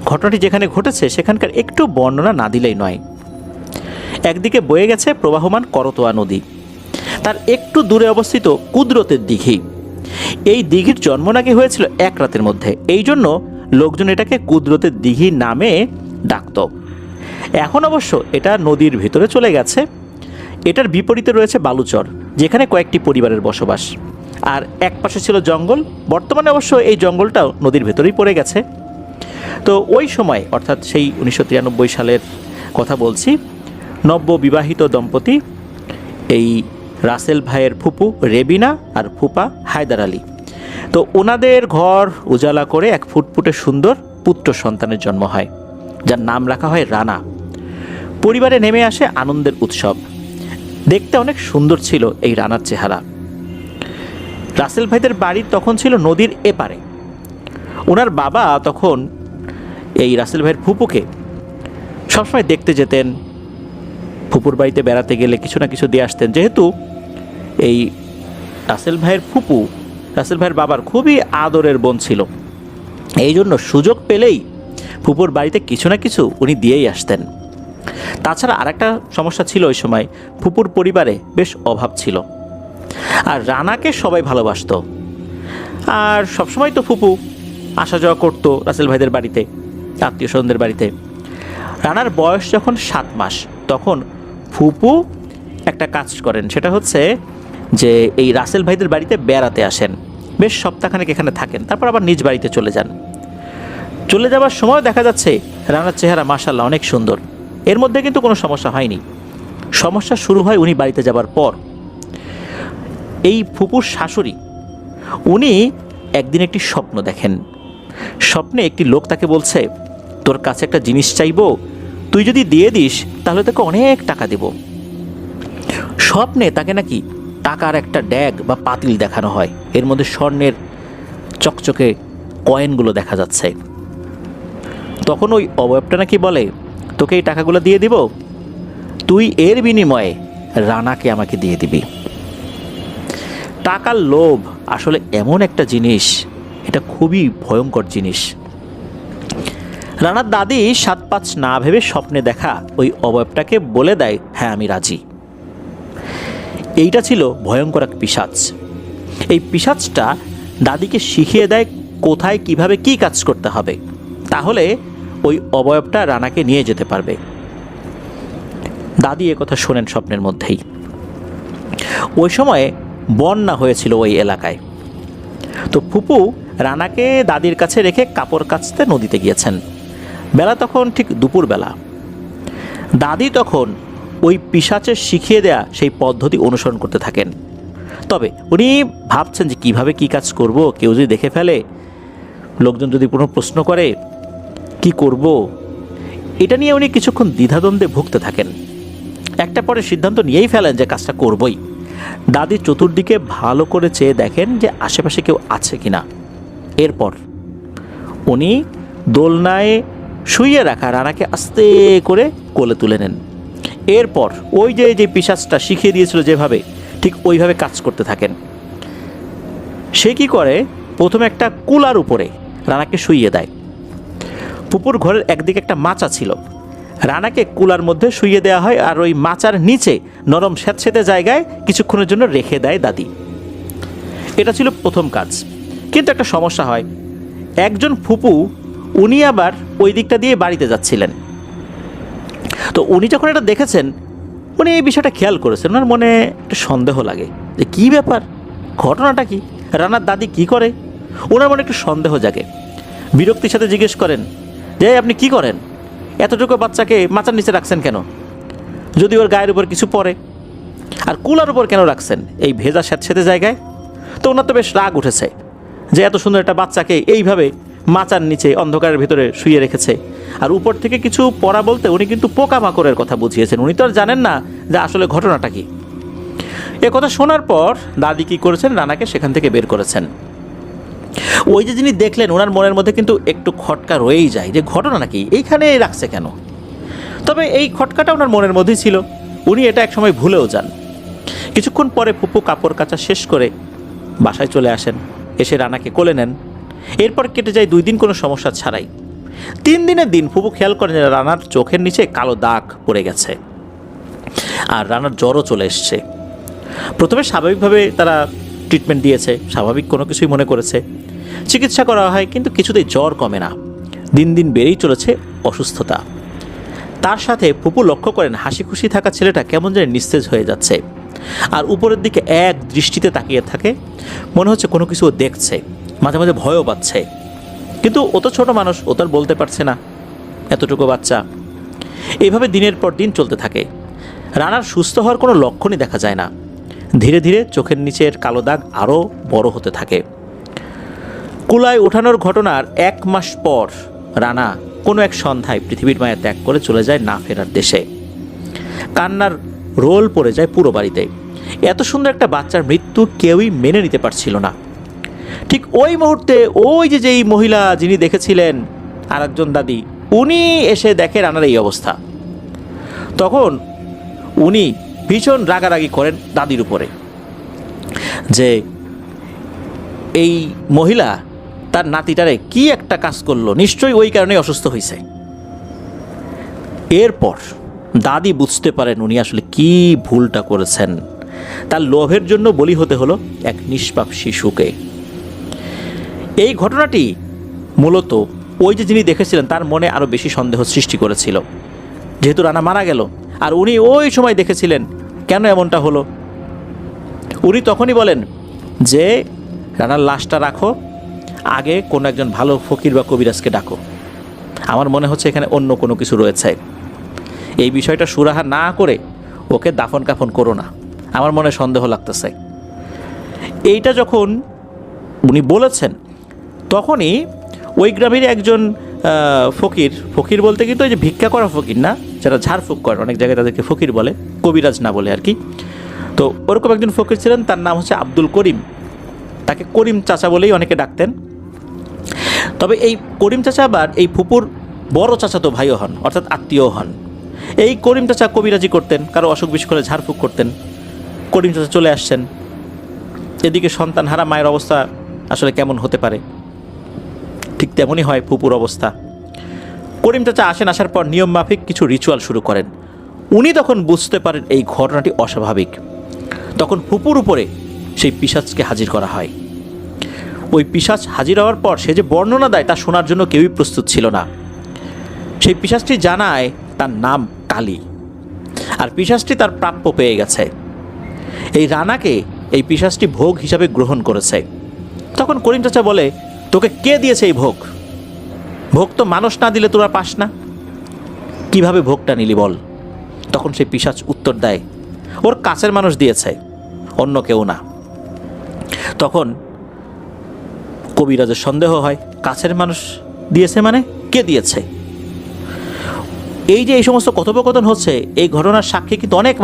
ঘটনাটি যেখানে ঘটেছে সেখানকার একটু বর্ণনা না দিলেই নয়। একদিকে বয়ে গেছে প্রবাহমান করতোয়া নদী, তার একটু দূরে অবস্থিত কুদরতের দিঘি। এই দিঘির জন্ম নাকি হয়েছিল এক রাতের মধ্যে, এই জন্য লোকজন এটাকে কুদরতের দিঘি নামে ডাকত। এখন অবশ্য এটা নদীর ভিতরে চলে গেছে। এটার বিপরীতে রয়েছে বালুচর, যেখানে কয়েকটি পরিবারের বসবাস, আর এক পাশে ছিল জঙ্গল। বর্তমানে অবশ্য এই জঙ্গলটাও নদীর ভেতরেই পড়ে গেছে। তো ওই সময়, অর্থাৎ সেই 1993 সালের কথা বলছি, নব্য বিবাহিত দম্পতি এই রাসেল ভাইয়ের ফুপু রেবিনা আর ফুপা হায়দার আলী, তো ওনাদের ঘর উজালা করে এক ফুটফুটে সুন্দর পুত্র সন্তানের জন্ম হয়, যার নাম রাখা হয় রানা। পরিবারে নেমে আসে আনন্দের উৎসব। দেখতে অনেক সুন্দর ছিল এই রানার চেহারা। রাসেল ভাইদের বাড়ি তখন ছিল নদীর এপারে। ওনার বাবা তখন এই রাসেল ভাইয়ের ফুপুকে সবসময় দেখতে যেতেন, ফুপুর বাড়িতে বেড়াতে গেলে কিছু না কিছু দিয়ে আসতেন। যেহেতু এই রাসেল ভাইয়ের ফুপু রাসেল ভাইয়ের বাবার খুবই আদরের বোন ছিল, এই জন্য সুযোগ পেলেই ফুপুর বাড়িতে কিছু না কিছু উনি দিয়েই আসতেন। তাছাড়া আরেকটা সমস্যা ছিল, ওই সময় ফুপুর পরিবারে বেশ অভাব ছিল, আর রানাকে সবাই ভালোবাসত। আর সবসময় তো ফুপু আসা যাওয়া করতো রাসেল ভাইদের বাড়িতে, আত্মীয় স্বজনদের বাড়িতে। রানার বয়স যখন 7 মাস, তখন ফুপু একটা কাজ করেন, সেটা হচ্ছে যে এই রাসেল ভাইদের বাড়িতে বেড়াতে আসেন, বেশ সপ্তাহখানেক এখানে থাকেন, তারপর আবার নিজ বাড়িতে চলে যান। চলে যাওয়ার সময় দেখা যাচ্ছে রানার চেহারা মাশাআল্লাহ অনেক সুন্দর। এর মধ্যে কিন্তু কোনো সমস্যা হয়নি। সমস্যা শুরু হয় উনি বাড়িতে যাবার পর। এই ফুপুর শাশুড়ি উনি একদিন একটি স্বপ্ন দেখেন। স্বপ্নে একটি লোক তাকে বলছে, তোর কাছে একটা জিনিস চাইবো, তুই যদি দিয়ে দিস তাহলে তোকে অনেক টাকা দেব। স্বপ্নে তাকে নাকি টাকার একটা ড্যাগ বা পাতিল দেখানো হয়, এর মধ্যে স্বর্ণের চকচকে কয়েনগুলো দেখা যাচ্ছে। তখন ওই অবয়বটা নাকি বলে, তোকে এই টাকাগুলো দিয়ে দিব, তুই এর বিনিময়ে রানাকে আমাকে দিয়ে দিবি। টাকার লোভ আসলে এমন একটা জিনিস, এটা খুবই ভয়ঙ্কর জিনিস। রানার দাদি 7-5 না ভেবে স্বপ্নে দেখা ওই অবয়বটাকে বলে দেয়, হ্যাঁ আমি রাজি। এইটা ছিল ভয়ঙ্কর এক পিশাচ। এই পিশাচটা দাদিকে শিখিয়ে দেয় কোথায় কিভাবে কি কাজ করতে হবে, তাহলে ওই অবয়বটা রানাকে নিয়ে যেতে পারবে। দাদি একথা শোনেন স্বপ্নের মধ্যেই। ওই সময়ে বন্যা হয়েছিল ওই এলাকায়। তো ফুপু রানাকে দাদির কাছে রেখে কাপড় কাচতে নদীতে গিয়েছেন। বেলা তখন ঠিক দুপুরবেলা। দাদি তখন ওই পিশাচের শিখিয়ে দেয়া সেই পদ্ধতি অনুসরণ করতে থাকেন। তবে উনি ভাবছেন যে কিভাবে কি কাজ করব, কেউ যদি দেখে ফেলে, লোকজন যদি কোনো প্রশ্ন করে, কি করব, এটা নিয়ে উনি কিছুক্ষণ দ্বিধাদ্বন্দ্বে ভুগতে থাকেন। একটা পরে সিদ্ধান্ত নিয়েই ফেলেন যে কাজটা করবই। দাদি চতুর্দিকে ভালো করে চেয়ে দেখেন যে আশেপাশে কেউ আছে কিনা। এরপর উনি দোলনায় শুইয়ে রাখা রানাকে আস্তে করে কোলে তুলে নেন। এরপর ওই যে পিশাচটা শিখিয়ে দিয়েছিল যেভাবে, ঠিক ওইভাবে কাজ করতে থাকেন। সে কি করে, প্রথমে একটা কুলার উপরে রানাকে শুইয়ে দেয়। পুপুর ঘরের একদিকে একটা মাচা ছিল, রানাকে কুলার মধ্যে শুইয়ে দেওয়া হয়, আর ওই মাচার নিচে নরম স্যাঁতসেঁতে জায়গায় কিছুক্ষণের জন্য রেখে দেয় দাদি। এটা ছিল প্রথম কাজ। কিন্তু একটা সমস্যা হয়, একজন ফুপু উনি আবার ওই দিকটা দিয়ে বাড়িতে যাচ্ছিলেন। তো উনি যখন এটা দেখেছেন, উনি এই বিষয়টা খেয়াল করেছেন। ওনার মনে একটা সন্দেহ লাগে যে কী ব্যাপার, ঘটনাটা কি, রানার দাদি কি করে। ওনার মনে একটু সন্দেহ জাগে। বিরক্তির সাথে জিজ্ঞেস করেন যে আপনি কি করেন, এতটুকু বাচ্চাকে মাচার নিচে রাখছেন কেন, যদি ওর গায়ের উপর কিছু পড়ে, আর কুলার উপর কেন রাখছেন এই ভেজা স্যাঁতসেঁতে জায়গায়। তো ওনার তো বেশ রাগ উঠেছে যে এত সুন্দর একটা বাচ্চাকে এইভাবে মাচার নিচে অন্ধকারের ভিতরে শুয়ে রেখেছে, আর উপর থেকে কিছু পড়া বলতে উনি কিন্তু পোকামাকড়ের কথা বুঝিয়েছেন। উনি তো আর জানেন না যে আসলে ঘটনাটা কি। এ কথা শোনার পর দাদি কী করেছেন, রানাকে সেখান থেকে বের করেছেন। ওই যে যিনি দেখলেন, ওনার মনের মধ্যে কিন্তু একটু খটকা রয়েই যায় যে ঘটনা নাকি, এইখানে রাখছে কেন। তবে এই খটকাটা ওনার মনের মধ্যেই ছিল, উনি এটা একসময় ভুলেও যান। কিছুক্ষণ পরে ফুপু কাপড় কাচা শেষ করে বাসায় চলে আসেন, এসে রানাকে কোলে নেন। এরপর কেটে যায় 2 দিন কোনো সমস্যা ছাড়াই। 3 দিনের দিন ফুপু খেয়াল করেন যে রানার চোখের নিচে কালো দাগ পড়ে গেছে আর রানার জ্বরও চলে এসছে। প্রথমে স্বাভাবিকভাবে তারা ট্রিটমেন্ট দিয়েছে, স্বাভাবিক কোনো কিছুই মনে করেছে, চিকিৎসা করা হয়, কিন্তু কিছুতেই জ্বর কমে না। দিন দিন বেড়েই চলেছে অসুস্থতা। তার সাথে ফুপু লক্ষ্য করেন হাসি খুশি থাকা ছেলেটা কেমন যেন নিস্তেজ হয়ে যাচ্ছে আর উপরের দিকে এক দৃষ্টিতে তাকিয়ে থাকে, মনে হচ্ছে কোনো কিছু ও দেখছে, মাঝে মাঝে ভয়ও পাচ্ছে। কিন্তু ও তো ছোটো মানুষ, ও তো আর বলতে পারছে না, এতটুকু বাচ্চা। এইভাবে দিনের পর দিন চলতে থাকে। রানার সুস্থ হওয়ার কোনো লক্ষণই দেখা যায় না। ধীরে ধীরে চোখের নিচের কালো দাগ আরও বড় হতে থাকে। কুলায় ওঠানোর ঘটনার 1 মাস পর রানা কোনো এক সন্ধ্যায় পৃথিবীর মায়া ত্যাগ করে চলে যায় না ফেরার দেশে। কান্নার রোল পড়ে যায় পুরো বাড়িতে। এত সুন্দর একটা বাচ্চার মৃত্যু কেউই মেনে নিতে পারছিল না। ঠিক ওই মুহূর্তে ওই যেই মহিলা যিনি দেখেছিলেন আর একজন দাদি, উনি এসে দেখে রানার এই অবস্থা। তখন উনি ভীষণ রাগারাগি করেন দাদির উপরে যে এই মহিলা তার নাতিটারে কি একটা কাজ করলো, নিশ্চয়ই ওই কারণেই অসুস্থ হয়েছে। এরপর দাদি বুঝতে পারেন উনি আসলে কি ভুলটা করেছেন। তার লোভের জন্য বলি হতে হলো এক নিষ্পাপ শিশুকে। এই ঘটনাটি মূলত ওই যে যিনি দেখেছিলেন তার মনে আরও বেশি সন্দেহ সৃষ্টি করেছিল, যেহেতু রানা মারা গেল আর উনি ওই সময় দেখেছিলেন। কেন এমনটা হলো? উনি তখনই বলেন যে রানার লাশটা রাখো, আগে কোনো একজন ভালো ফকির বা কবিরাজকে ডাকো। আমার মনে হচ্ছে এখানে অন্য কোনো কিছু রয়েছে। এই বিষয়টা সুরাহা না করে ওকে দাফন কাফন করো না, আমার মনে সন্দেহ লাগতেছে। এইটা যখন উনি বলেছেন তখনই ওই গ্রামের একজন ফকির বলতে কিন্তু ওই যে ভিক্ষা করা ফকির না, যারা ঝাড়ফুঁক করে, অনেক জায়গায় তাদেরকে ফকির বলে, কবিরাজ না বলে আর কি। তো ওরকম একজন ফকির ছিলেন, তার নাম হচ্ছে আব্দুল করিম। তাকে করিম চাচা বলেই অনেকে ডাকতেন। তবে এই করিম চাচা আবার এই ফুপুর বড় চাচাতো ভাইও হন, অর্থাৎ আত্মীয় হন। এই করিম চাচা কবিরাজি করতেন, কারো অসুখ বিসুখ হলে ঝাড়ফুঁক করতেন। করিম চাচা চলে আসছেন। এদিকে সন্তানহারা মায়ের অবস্থা আসলে কেমন হতে পারে, ঠিক তেমনই হয় ফুপুর অবস্থা। করিম চাচা আসেন, আসার পর নিয়ম মাফিক কিছু রিচুয়াল শুরু করেন। উনি তখন বুঝতে পারেন এই ঘটনাটি অস্বাভাবিক। তখন ফুপুর উপরে সেই পিশাচকে হাজির করা হয়। ওই পিশাচ হাজির হওয়ার পর সে যে বর্ণনা দেয় তা শোনার জন্য কেউই প্রস্তুত ছিল না। সেই পিশাচটি জানায় তার নাম কালী, আর পিশাচটি তার প্রাপ্য পেয়ে গেছে। এই রানাকে এই পিশাচটি ভোগ হিসাবে গ্রহণ করেছে। তখন করিম চাচা বলে, তোকে কে দিয়েছে এই ভোগ? ভোগ তো মানুষ না দিলে তোরা পাস না, কিভাবে ভোগটা নিলি বল? তখন সেই পিশাচ উত্তর দেয়, ওর কাছের মানুষ দিয়েছে, অন্য কেউ না। তখন কবিরাজের সন্দেহ হয়, কাছের মানুষ দিয়েছে মানে কে দিয়েছে? এই যে এই সমস্ত কথোপকথন হচ্ছে, এই ঘটনার সাক্ষী কিন্তু অনেক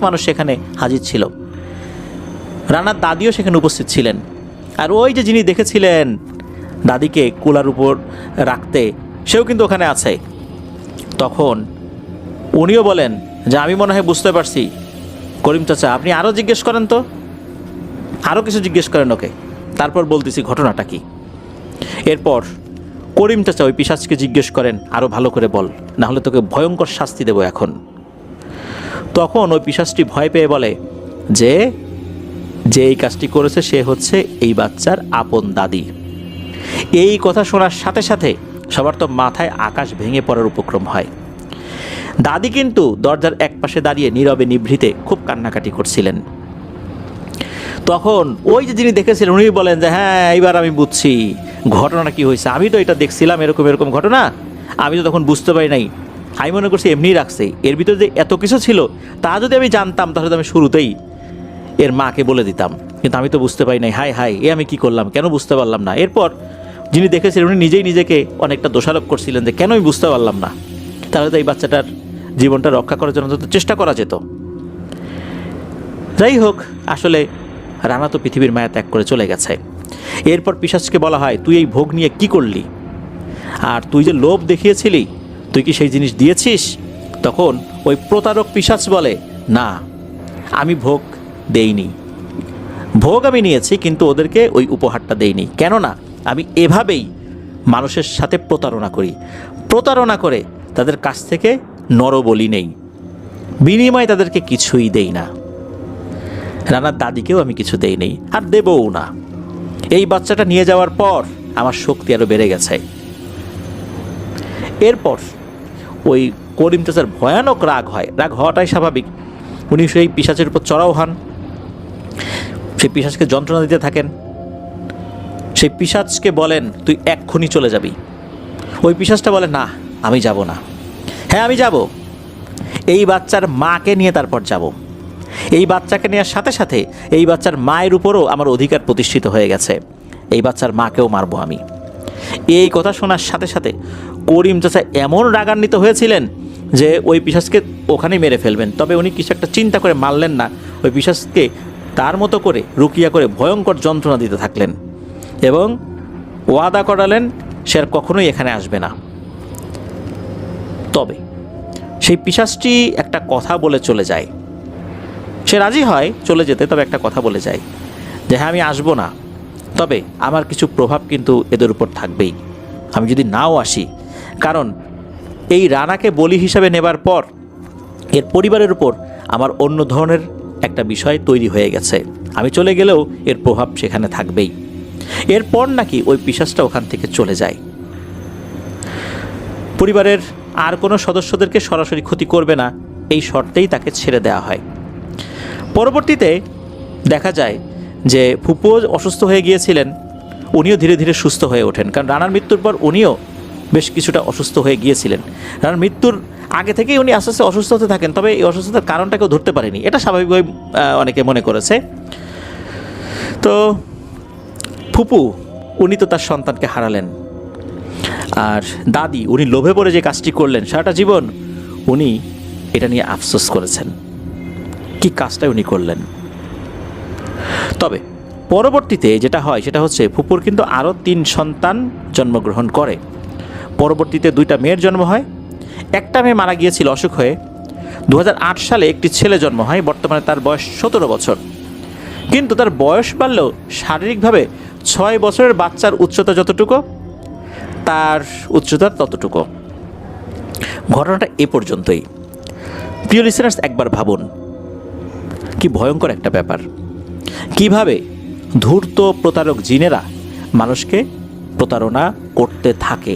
মানুষ সেখানে হাজির ছিল। রানার দাদিও সেখানে উপস্থিত ছিলেন। আর ওই যে যিনি দেখেছিলেন দাদিকে কুলার উপর রাখতে, সেও কিন্তু ওখানে আছে। তখন উনিও বলেন যে আমি মনে হয় বুঝতে পারছি, করিম চাচা আপনি আরও জিজ্ঞেস করেন, তো আরও কিছু জিজ্ঞেস করেন ওকে, তারপর বলতেছি ঘটনাটা কি। এরপর করিম চাচা ওই পিশাচকে জিজ্ঞেস করেন, আরও ভালো করে বল, না হলে তোকে ভয়ঙ্কর শাস্তি দেব এখন। তখন ওই পিশাচটি ভয় পেয়ে বলে যে এই কাজটি করেছে সে হচ্ছে এই বাচ্চার আপন দাদি। এই কথা শোনার সাথে সাথে সবার তো মাথায় আকাশ ভেঙে পড়ার উপক্রম হয়। দাদি কিন্তু দরজার এক পাশে দাঁড়িয়ে নীরবে নিভৃতে খুব কান্নাকাটি করছিলেন। তখন ওই যে যিনি দেখেছিলেন উনি বলেন যে হ্যাঁ, এইবার আমি বুঝছি ঘটনাটা কি হয়েছে। আমি তো এটা দেখছিলাম এরকম ঘটনা, আমি তো তখন বুঝতে পারি নাই, আমি মনে করছি এমনিই রাখছে। এর ভিতরে যে এত কিছু ছিল তা যদি আমি জানতাম তাহলে তো আমি শুরুতেই এর মাকে বলে দিতাম, কিন্তু আমি তো বুঝতে পারি নাই। হাই এ আমি কি করলাম, কেন বুঝতে পারলাম না? এরপর যিনি দেখেছিলেন উনি নিজেই নিজেকে অনেকটা দোষারোপ করছিলেন যে কেন আমি বুঝতে পারলাম না, তাহলে তো এই বাচ্চাটার জীবনটা রক্ষা করার জন্য তো চেষ্টা করা যেত। যাই হোক, আসলে রানা তো পৃথিবীর মায়া ত্যাগ করে চলে গেছে। এরপর পিশাচকে বলা হয়, তুই এই ভোগ নিয়ে কি করলি? আর তুই যে লোভ দেখিয়েছিলি, তুই কি সেই জিনিস দিয়েছিস? তখন ওই প্রতারক পিশাচ বলে, না আমি ভোগ দেইনি, ভোগ আমি নিয়েছি কিন্তু ওদেরকে ওই উপহারটা দেইনি। কেননা আমি এভাবেই মানুষের সাথে প্রতারণা করে তাদের কাছ থেকে নরবলি নেই, বিনিময়ে তাদেরকে কিছুই দেই না। রানার দাদিকেও আমি কিছু দেই নেই, আর দেবও না। এই বাচ্চাটা নিয়ে যাওয়ার পর আমার শক্তি আরও বেড়ে গেছে। এরপর ওই করিম চাচার ভয়ানক রাগ হওয়াটাই স্বাভাবিক। উনি সেই পিশাচের উপর চড়াও হন, সেই পিশাচকে যন্ত্রণা দিতে থাকেন। সেই পিশাচকে বলেন, তুই এক্ষুনি চলে যাবি। ওই পিশাচটা বলে, না আমি যাব না। হ্যাঁ আমি যাব, এই বাচ্চার মাকে নিয়ে তারপর যাব। এই বাচ্চাকে নেওয়ার সাথে সাথে এই বাচ্চার মায়ের উপরও আমার অধিকার প্রতিষ্ঠিত হয়ে গেছে, এই বাচ্চার মাকেও মারবো আমি। এই কথা শোনার সাথে সাথে করিম চাচা এমন রাগান্বিত হয়েছিলেন যে ওই পিশাচকে ওখানেই মেরে ফেলবেন। তবে উনি কিছু একটা চিন্তা করে মারলেন না, ওই পিশাচকে তার মতো করে রুকিয়া করে ভয়ঙ্কর যন্ত্রণা দিতে থাকলেন এবং ওয়াদা করালেন সে আর কখনোই এখানে আসবে না। তবে সেই পিশাচটি একটা কথা বলে চলে যায়। সে রাজি হয় চলে যেতে, তবে একটা কথা বলে যায় যে হ্যাঁ আমি আসবো না, তবে আমার কিছু প্রভাব কিন্তু এদের উপর থাকবেই, আমি যদি নাও আসি। কারণ এই রানাকে বলি হিসাবে নেবার পর এর পরিবারের উপর আমার অন্য ধরনের একটা বিষয় তৈরি হয়ে গেছে, আমি চলে গেলেও এর প্রভাব সেখানে থাকবেই। এরপর নাকি ওই পিশাচটা ওখান থেকে চলে যায়। পরিবারের আর কোনো সদস্যদেরকে সরাসরি ক্ষতি করবে না, এই শর্তেই তাকে ছেড়ে দেওয়া হয়। পরবর্তীতে দেখা যায় যে ফুপু অসুস্থ হয়ে গিয়েছিলেন, উনিও ধীরে ধীরে সুস্থ হয়ে ওঠেন। কারণ রানার মৃত্যুর পর উনিও বেশ কিছুটা অসুস্থ হয়ে গিয়েছিলেন। রানার মৃত্যুর আগে থেকেই উনি আস্তে আস্তে অসুস্থ হতে থাকেন, তবে এই অসুস্থতার কারণটাকেও ধরতে পারেনি, এটা স্বাভাবিকভাবে অনেকে মনে করেছে। তো ফুপু উনি তো তার সন্তানকে হারালেন, আর দাদি উনি লোভে পড়ে যে কাজটি করলেন সারাটা জীবন উনি এটা নিয়ে আফসোস করেছেন, কি কাজটা উনি করলেন। তবে পরবর্তীতে যেটা হয় সেটা হচ্ছে ফুপুর কিন্তু আরও 3 সন্তান জন্মগ্রহণ করে। পরবর্তীতে 2টা মেয়ের জন্ম হয়, একটা মেয়ে মারা গিয়েছিল অসুখ হয়ে। 2008 সালে একটি ছেলে জন্ম হয়, বর্তমানে তার বয়স 17 বছর। কিন্তু তার বয়স বাড়লেও শারীরিকভাবে 6 বছরের বাচ্চার উচ্চতা যতটুকু তার উচ্চতা ততটুকু। ঘটনাটা এ পর্যন্তই। প্রিয় লিসেনার্স, একবার ভাবুন কি ভয়ঙ্কর একটা ব্যাপার, কিভাবে ধূর্ত প্রতারক জিনেরা মানুষকে প্রতারণা করতে থাকে।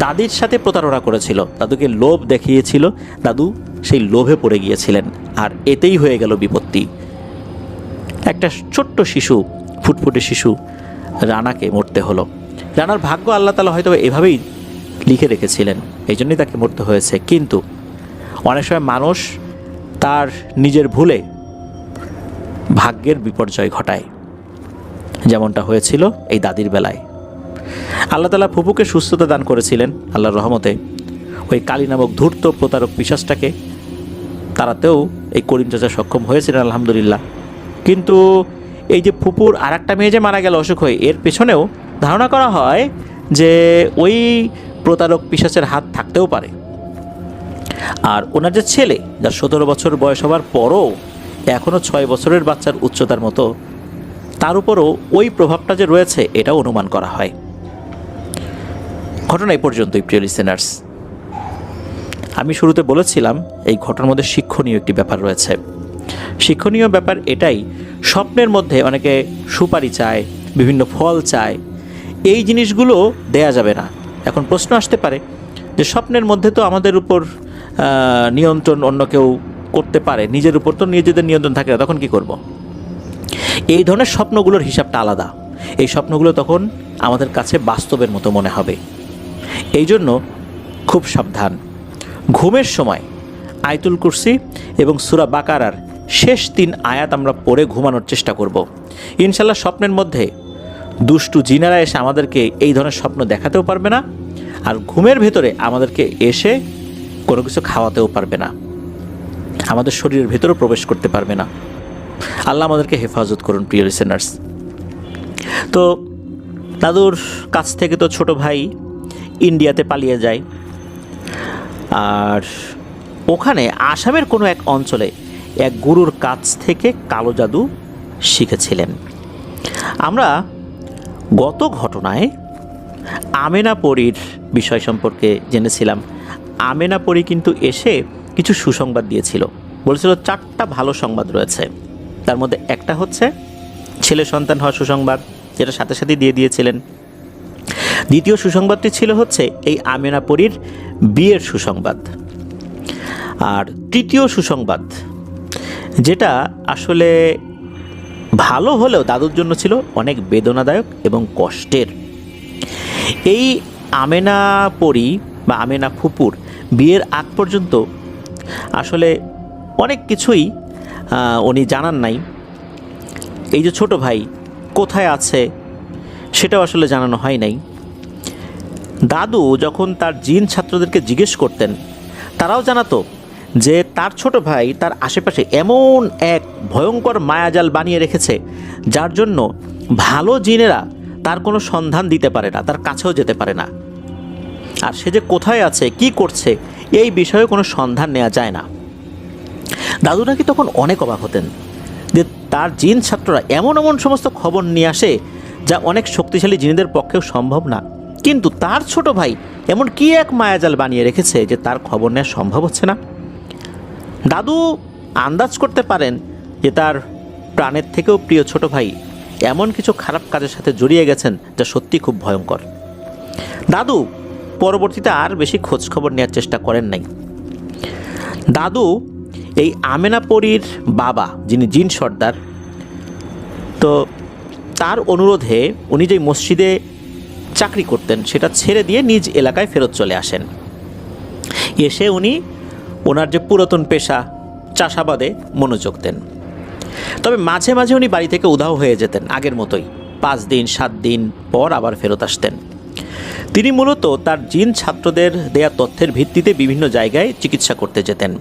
দাদির সাথে প্রতারণা করেছিল, দাদুকে লোভ দেখিয়েছিল, দাদু সেই লোভে পড়ে গিয়েছিলেন, আর এতেই হয়ে গেল বিপত্তি। একটা ছোট্ট শিশু, ফুটফুটে শিশু রানাকে মরতে হলো। রানার ভাগ্য আল্লাহ তাআলা হয়তো এভাবেই লিখে রেখেছিলেন, এই জন্যই তাকে মরতে হয়েছে। কিন্তু অনেক সময় মানুষ তার নিজের ভুলে ভাগ্যের বিপর্যয় ঘটায়, যেমনটা হয়েছিল এই দাদির বেলায়। আল্লাহ তাআলা ফুপুকে সুস্থতা দান করেছিলেন আল্লাহর রহমতে। ওই কালী নামক ধূর্ত প্রতারক পিশাচটাকে তাড়াতেও এই করিম চাচা সক্ষম হয়েছিলেন আলহামদুলিল্লাহ। কিন্তু এই যে ফুপুর আর একটা মেয়ে যে মারা গেল অসুখ হয়ে, এর পেছনেও ধারণা করা হয় যে ওই প্রতারক পিশাচের হাত থাকতেও পারে। আর ওনার যে ছেলে, যার 17 বছর বয়স হওয়ার পরও এখনও 6 বছরের বাচ্চার উচ্চতার মতো, তার উপরও ওই প্রভাবটা যে রয়েছে এটাও অনুমান করা হয়। ঘটনা এই পর্যন্তই প্রিয় লিসেনার্স। আমি শুরুতে বলেছিলাম এই ঘটনার মধ্যে শিক্ষণীয় একটি ব্যাপার রয়েছে। শিক্ষণীয় ব্যাপার এটাই, স্বপ্নের মধ্যে অনেকে সুপারি চায়, বিভিন্ন ফল চায়, এই জিনিসগুলো দেয়া যাবে না। এখন প্রশ্ন আসতে পারে যে স্বপ্নের মধ্যে তো আমাদের উপর নিয়ন্ত্রণ অন্য কেউ করতে পারে, নিজের উপর তো নিজেদের নিয়ন্ত্রণ থাকে না, তখন কি করব? এই ধরনের স্বপ্নগুলোর হিসাবটা আলাদা। এই স্বপ্নগুলো তখন আমাদের কাছে বাস্তবের মতো মনে হবে। এই জন্য খুব সাবধান। ঘুমের সময় আয়াতুল কুরসি এবং সূরা বাকারার শেষ 3 আয়াত আমরা পড়ে ঘুমানোর চেষ্টা করব। ইনশাল্লাহ স্বপ্নের মধ্যে দুষ্টু জিনেরা এসে আমাদেরকে এই ধরনের স্বপ্ন দেখাতেও পারবে না, আর ঘুমের ভেতরে আমাদেরকে এসে কোনো কিছু খাওয়াতেও পারবে না, আমাদের শরীরের ভেতরেও প্রবেশ করতে পারবে না। আল্লাহ আমাদেরকে হেফাজত করুন প্রিয় লিসেনার্স। তো দাদুর কাছ থেকে তো ছোট ভাই ইন্ডিয়াতে পালিয়ে যায়, আর ওখানে আসামের কোনো এক অঞ্চলে এক গুরুর কাছ থেকে কালো জাদু শিখেছিলেন। আমরা গত ঘটনায় আমেনা পরীর বিষয় সম্পর্কে জেনেছিলাম। আমেনা পরী কিন্তু এসে কিছু সুসংবাদ দিয়েছিল, বলেছিল 4টা ভালো সংবাদ রয়েছে। তার মধ্যে একটা হচ্ছে ছেলে সন্তান হওয়ার সুসংবাদ, যেটা সাথে সাথে দিয়ে দিয়েছিলেন। দ্বিতীয় সুসংবাদটি ছিল হচ্ছে এই আমেনা পরীর বিয়ের সুসংবাদ। আর তৃতীয় সুসংবাদ, যেটা আসলে ভালো হলেও দাদুর জন্য ছিল অনেক বেদনাদায়ক এবং কষ্টের। এই আমেনা পরী বা আমেনা ফুপুর বিয়ের আগ পর্যন্ত আসলে অনেক কিছুই উনি জানান নাই। এই যে ছোট ভাই কোথায় আছে সেটাও আসলে জানানো হয় নাই। দাদু যখন তার জিন ছাত্রদেরকে জিজ্ঞেস করতেন, তারাও জানাতো যে তার ছোট ভাই তার আশেপাশে এমন এক ভয়ঙ্কর মায়াজাল বানিয়ে রেখেছে, যার জন্য ভালো জিনেরা তার কোনো সন্ধান দিতে পারে না, তার কাছেও যেতে পারে না। আর সে যে কোথায় আছে, কি করছে, এই বিষয়ে কোনো সন্ধান নেওয়া যায় না। দাদু নাকি তখন অনেক অবাক হতেন যে তার জিন ছাত্ররা এমন এমন সমস্ত খবর নিয়ে আসে যা অনেক শক্তিশালী জিনেদের পক্ষেও সম্ভব না, কিন্তু তার ছোট ভাই এমন কি এক মায়াজাল বানিয়ে রেখেছে যে তার খবর নেওয়া সম্ভব হচ্ছে না। দাদু আন্দাজ করতে পারেন যে তার প্রাণের থেকেও প্রিয় ছোট ভাই এমন কিছু খারাপ কাজের সাথে জড়িয়ে গেছেন যা সত্যি খুব ভয়ঙ্কর। দাদু পরবর্তীতে আর বেশি খোঁজ খবর নেওয়ার চেষ্টা করেন নাই। দাদু এই আমেনা পরীর বাবা, যিনি জিন সর্দার, তো তার অনুরোধে উনি যেই মসজিদে চাকরি করতেন সেটা ছেড়ে দিয়ে নিজ এলাকায় ফেরত চলে আসেন। এসে উনি ওনার যে পুরাতন পেশা চাষাবাদে মনোযোগ দেন। তবে মাঝে মাঝে উনি বাড়ি থেকে উধাও হয়ে যেতেন আগের মতোই, 5 দিন 7 দিন পর আবার ফেরত আসতেন। তিনি মূলত তার জিন ছাত্রদের দেয়া তথ্যের ভিত্তিতে বিভিন্ন জায়গায় চিকিৎসা করতে যেতেন।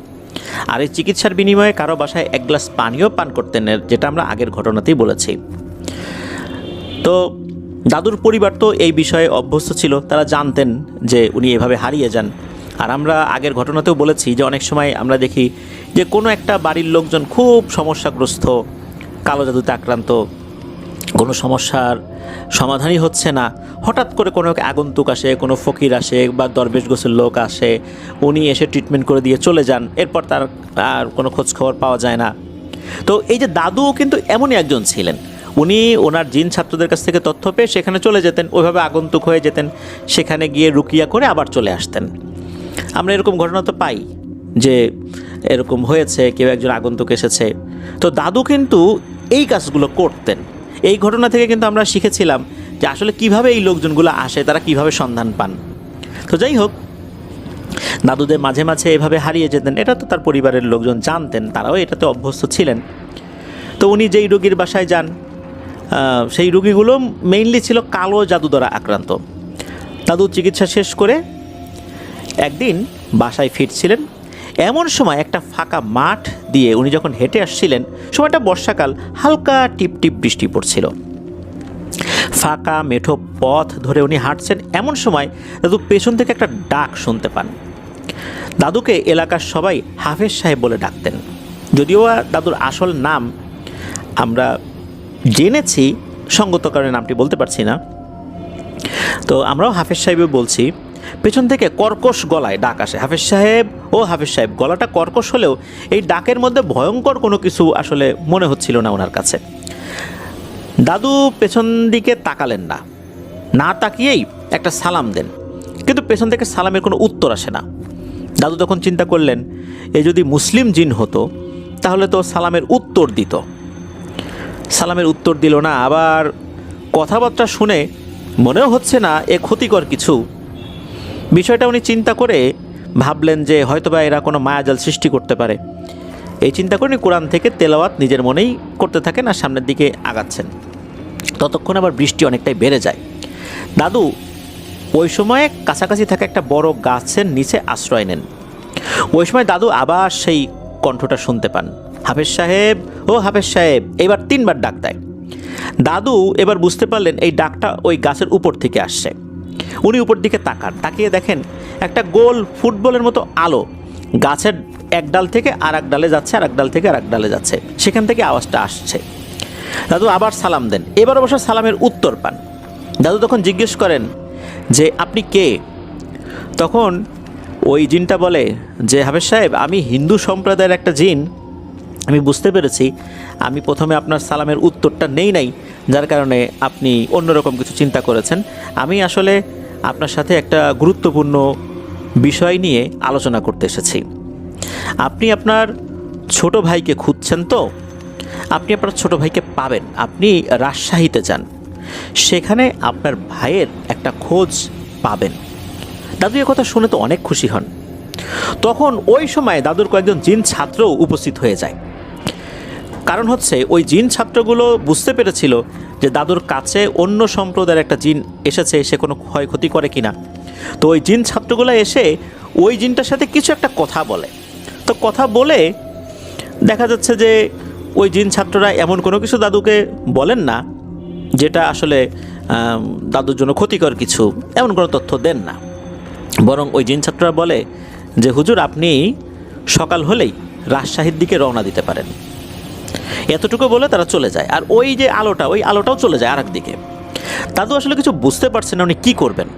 আর এই চিকিৎসার বিনিময়ে কারো বাসায় 1 গ্লাস পানিও পান করতেন, যেটা আমরা আগের ঘটনাতেই বলেছি। তো দাদুর পরিবার তো এই বিষয়ে অভ্যস্ত ছিল, তারা জানতেন যে উনি এভাবে হারিয়ে যান। আর আমরা আগের ঘটনাতেও বলেছি যে অনেক সময় আমরা দেখি যে কোনো একটা বাড়ির লোকজন খুব সমস্যাগ্রস্ত, কালো জাদুতে আক্রান্ত, কোনো সমস্যার সমাধানই হচ্ছে না, হঠাৎ করে কোনো আগন্তুক আসে, কোনো ফকির আসে বা দরবেশ গোছের লোক আসে, উনি এসে ট্রিটমেন্ট করে দিয়ে চলে যান, এরপর তার আর কোনো খোঁজখবর পাওয়া যায় না। তো এই যে দাদুও কিন্তু এমনই একজন ছিলেন। উনি ওনার জিন ছাত্রদের কাছ থেকে তথ্য পেয়ে সেখানে চলে যেতেন, ওইভাবে আগন্তুক হয়ে যেতেন, সেখানে গিয়ে রুকিয়া করে আবার চলে আসতেন। আমরা এরকম ঘটনা তো পাই যে এরকম হয়েছে, কেউ একজন আগন্তুক এসেছে। তো দাদু কিন্তু এই কাজগুলো করতেন। এই ঘটনা থেকে কিন্তু আমরা শিখেছিলাম যে আসলে কিভাবে এই লোকজনগুলো আসে, তারা কিভাবে সন্ধান পান। তো যাই হোক, দাদুদের মাঝে মাঝে এভাবে হারিয়ে যেতেন, এটা তো তার পরিবারের লোকজন জানতেন, তারাও এটাতে অভ্যস্ত ছিলেন। তো উনি যেই রোগীর বাসায় যান, সেই রোগীগুলো মেইনলি ছিল কালো জাদু দ্বারা আক্রান্ত। দাদু চিকিৎসা শেষ করে একদিন বাসায় ফিরছিলেন, এমন সময় একটা ফাঁকা মাঠ দিয়ে উনি যখন হেঁটে আসছিলেন, সময়টা বর্ষাকাল, হালকা টিপ টিপ বৃষ্টি পড়ছিল। ফাঁকা মেঠো পথ ধরে উনি হাঁটছেন, এমন সময় দাদু পেছন থেকে একটা ডাক শুনতে পান। দাদুকে এলাকার সবাই হাফেজ সাহেব বলে ডাকতেন, যদিও দাদুর আসল নাম আমরা জেনেছি, সঙ্গত কারণে নামটি বলতে পারছি না, তো আমরাও হাফেজ সাহেবও বলছি। পেছন থেকে কর্কশ গলায় ডাক আসে, হাফেজ সাহেব, ও হাফেজ সাহেব। গলাটা কর্কশ হলেও এই ডাকের মধ্যে ভয়ঙ্কর কোনো কিছু আসলে মনে হচ্ছিল না ওনার কাছে। দাদু পেছন দিকে তাকালেন না, না তাকিয়েই একটা সালাম দেন, কিন্তু পেছন থেকে সালামের কোনো উত্তর আসে না। দাদু তখন চিন্তা করলেন, এ যদি মুসলিম জিন হতো তাহলে তো সালামের উত্তর দিত। সালামের উত্তর দিল না, আবার কথাবার্তা শুনে মনেও হচ্ছে না এ ক্ষতিকর কিছু। বিষয়টা উনি চিন্তা করে ভাবলেন যে হয়তোবা এরা কোনো মায়াজাল সৃষ্টি করতে পারে। এই চিন্তা করে উনি কোরআন থেকে তেলাওয়াত নিজের মনেই করতে থাকেন আর সামনের দিকে আগাচ্ছেন। ততক্ষণ আবার বৃষ্টি অনেকটাই বেড়ে যায়। দাদু ওই সময়ে কাছাকাছি থাকা একটা বড় গাছের নিচে আশ্রয় নেন। ওই সময় দাদু আবার সেই কণ্ঠটা শুনতে পান, হাফেজ সাহেব, ও হাফেজ সাহেব। এবার 3 বার ডাক দেয়। দাদু এবার বুঝতে পারলেন এই ডাকটা ওই গাছের উপর থেকে আসছে। উনি উপর দিকে তাকান, তাকিয়ে দেখেন একটা গোল ফুটবলের মতো আলো গাছের এক ডাল থেকে আর এক ডালে যাচ্ছে, আর এক ডাল থেকে আর এক ডালে যাচ্ছে, সেখান থেকে আওয়াজটা আসছে। দাদু আবার সালাম দেন, এবার অবশ্য সালামের উত্তর পান। দাদু তখন জিজ্ঞেস করেন যে আপনি কে? তখন ওই জিনটা বলে যে হাফেজ সাহেব, আমি হিন্দু সম্প্রদায়ের একটা জিন। আমি বুঝতে পেরেছি আমি প্রথমে আপনার সালামের উত্তরটা নেই নাই, যার কারণে আপনি অন্যরকম কিছু চিন্তা করেছেন। আমি আসলে আপনার সাথে একটা গুরুত্বপূর্ণ বিষয় নিয়ে আলোচনা করতে এসেছি। আপনি আপনার ছোট ভাইকে খুঁজছেন তো? আপনি আপনার ছোট ভাইকে পাবেন। আপনি রাজশাহীতে যান, সেখানে আপনার ভাইয়ের একটা খোঁজ পাবেন। দাদু এ কথা শুনে তো অনেক খুশি হন। তখন ওই সময় দাদুর কয়েকজন জিন ছাত্রও উপস্থিত হয়ে যায়। কারণ হচ্ছে ওই জিন ছাত্রগুলো বুঝতে পেরেছিল যে দাদুর কাছে অন্য সম্প্রদায়ের একটা জিন এসেছে, সে কোনো ক্ষয়ক্ষতি করে কিনা। তো ওই জিন ছাত্রগুলো এসে ওই জিনটার সাথে কিছু একটা কথা বলে। তো কথা বলে দেখা যাচ্ছে যে ওই জিন ছাত্ররা এমন কোনো কিছু দাদুকে বলেন না যেটা আসলে দাদুর জন্য ক্ষতিকর কিছু, এমন কোনো তথ্য দেন না। বরং ওই জিন ছাত্ররা বলে যে হুজুর, আপনি সকাল হলেই রাজশাহীর দিকে রওনা দিতে পারেন। এতটুকু বলে তারা চলে যায়। আর ওই যে আলোটা, ওই আলোটাও চলে যায় আরেক দিকে। দাদু আসলে কিছু বুঝতে পারছেন না উনি কী করবেন।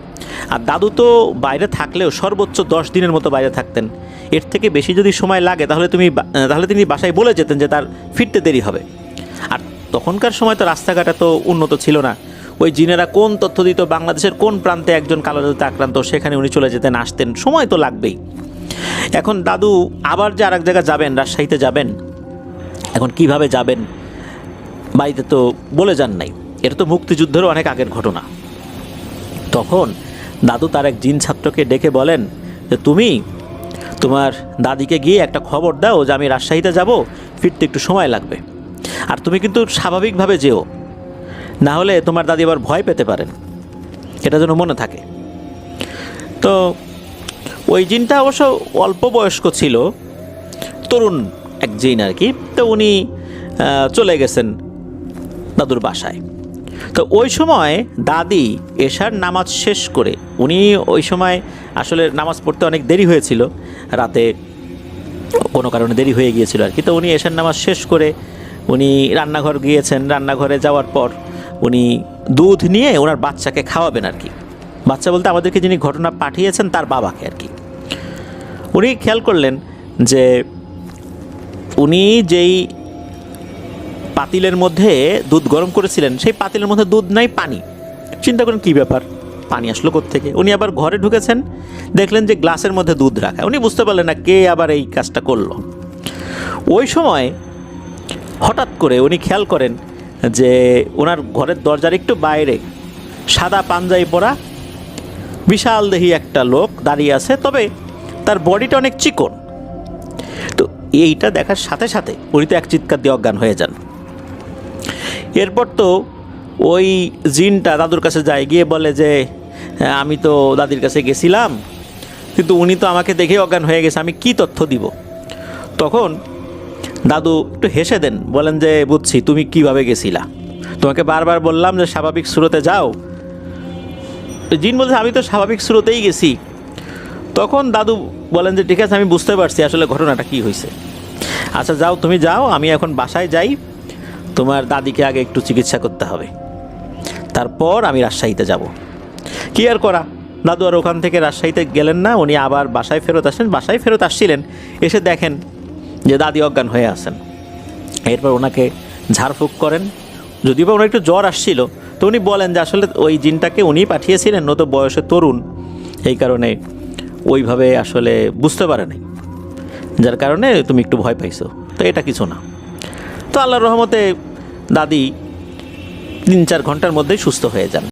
আর দাদু তো বাইরে থাকলেও সর্বোচ্চ 10 দিনের মতো বাইরে থাকতেন। এর থেকে বেশি যদি সময় লাগে তাহলে তিনি বাসায় বলে যেতেন যে তার ফিরতে দেরি হবে। আর তখনকার সময় তো রাস্তাঘাট তো উন্নত ছিল না। ওই জিনেরা কোন তথ্য দিত, বাংলাদেশের কোন প্রান্তে একজন কালো জাদুতে আক্রান্ত, সেখানে উনি চলে যেতেন, আসতেন, সময় তো লাগবেই। এখন দাদু আবার যে আরেক জায়গায় যাবেন, রাজশাহীতে যাবেন, এখন কিভাবে যাবেন বাড়িতে তো বলে যান নাই। এটা তো মুক্তিযুদ্ধেরও অনেক আগের ঘটনা। তখন দাদু তার এক জিন ছাত্রকে ডেকে বলেন যে তুমি তোমার দাদিকে গিয়ে একটা খবর দাও যে আমি রাজশাহীতে যাব, ফিরতে একটু সময় লাগবে। আর তুমি কিন্তু স্বাভাবিকভাবে যেও, না হলে তোমার দাদি আবার ভয় পেতে পারেন, এটা যেন মনে থাকে। তো ওই জিনটা অবশ্য অল্প বয়স্ক ছিল, তরুণ এক জিন আর কি। তো উনি চলে গেছেন দাদুর বাসায়। তো ওই সময় দাদি এশার নামাজ শেষ করে, উনি ওই সময় আসলে নামাজ পড়তে অনেক দেরি হয়েছিল, রাতে কোনো কারণে দেরি হয়ে গিয়েছিল আর কি। তো উনি এশার নামাজ শেষ করে উনি রান্নাঘর গিয়েছেন। রান্নাঘরে যাওয়ার পর উনি দুধ নিয়ে ওনার বাচ্চাকে খাওয়াবেন আর কি। বাচ্চা বলতে আমাদেরকে যিনি ঘটনা পাঠিয়েছেন তার বাবাকে আর কি। উনি খেয়াল করলেন যে উনি যেই পাতিলের মধ্যে দুধ গরম করেছিলেন, সেই পাতিলের মধ্যে দুধ নাই, পানি। চিন্তা করেন কী ব্যাপার, পানি আসলো কোত্থেকে? উনি আবার ঘরে ঢুকেছেন, দেখলেন যে গ্লাসের মধ্যে দুধ রাখা। উনি বুঝতে পারলেন না কে আবার এই কাজটা করলো। ওই সময় হঠাৎ করে উনি খেয়াল করেন যে ওনার ঘরের দরজার একটু বাইরে সাদা পাঞ্জাবি পরা বিশাল দেহী একটা লোক দাঁড়িয়ে আছে, তবে তার বডিটা অনেক চিকন। তো এইটা দেখার সাথে সাথে উনি তো এক চিৎকার দিয়ে অজ্ঞান হয়ে যান। এরপর তো ওই জিনটা দাদুর কাছে যায়, গিয়ে বলে যে আমি তো দাদির কাছে গেছিলাম, কিন্তু উনি তো আমাকে দেখে অজ্ঞান হয়ে গেছে, আমি কি তথ্য দিব? তখন দাদু একটু হেসে দেন, বলেন যে বুঝছি তুমি কিভাবে গেছিলা, তোমাকে বারবার বললাম যে স্বাভাবিক স্রোতে যাও। জিন বলছে আমি তো স্বাভাবিক স্রোতেই গেছি। তখন দাদু বলেন যে ঠিক আছে, আমি বুঝতে পারছি আসলে ঘটনাটা কী হয়েছে। আচ্ছা যাও, তুমি যাও, আমি এখন বাসায় যাই, তোমার দাদিকে আগে একটু চিকিৎসা করতে হবে, তারপর আমি রাজশাহীতে যাব। কি আর করা, দাদু আর ওখান থেকে রাজশাহীতে গেলেন না, উনি আবার বাসায় ফেরত আসেন। বাসায় ফেরত আসছিলেন, এসে দেখেন যে দাদি অজ্ঞান হয়ে আছেন। এরপর ওনাকে ঝাড়ফুঁক করেন, যদিও বা ওনার একটু জ্বর আসছিল। তো উনি বলেন যে আসলে ওই জিনটাকে উনি পাঠিয়েছিলেন, ও তো বয়সে তরুণ, এই কারণে ওইভাবে আসলে বুঝতে পারে নাই, যার কারণে তুমি একটু ভয় পাইছো, তো এটা কিছু না। তো আল্লাহর রহমতে দাদি 3-4 ঘন্টার মধ্যেই সুস্থ হয়ে যান।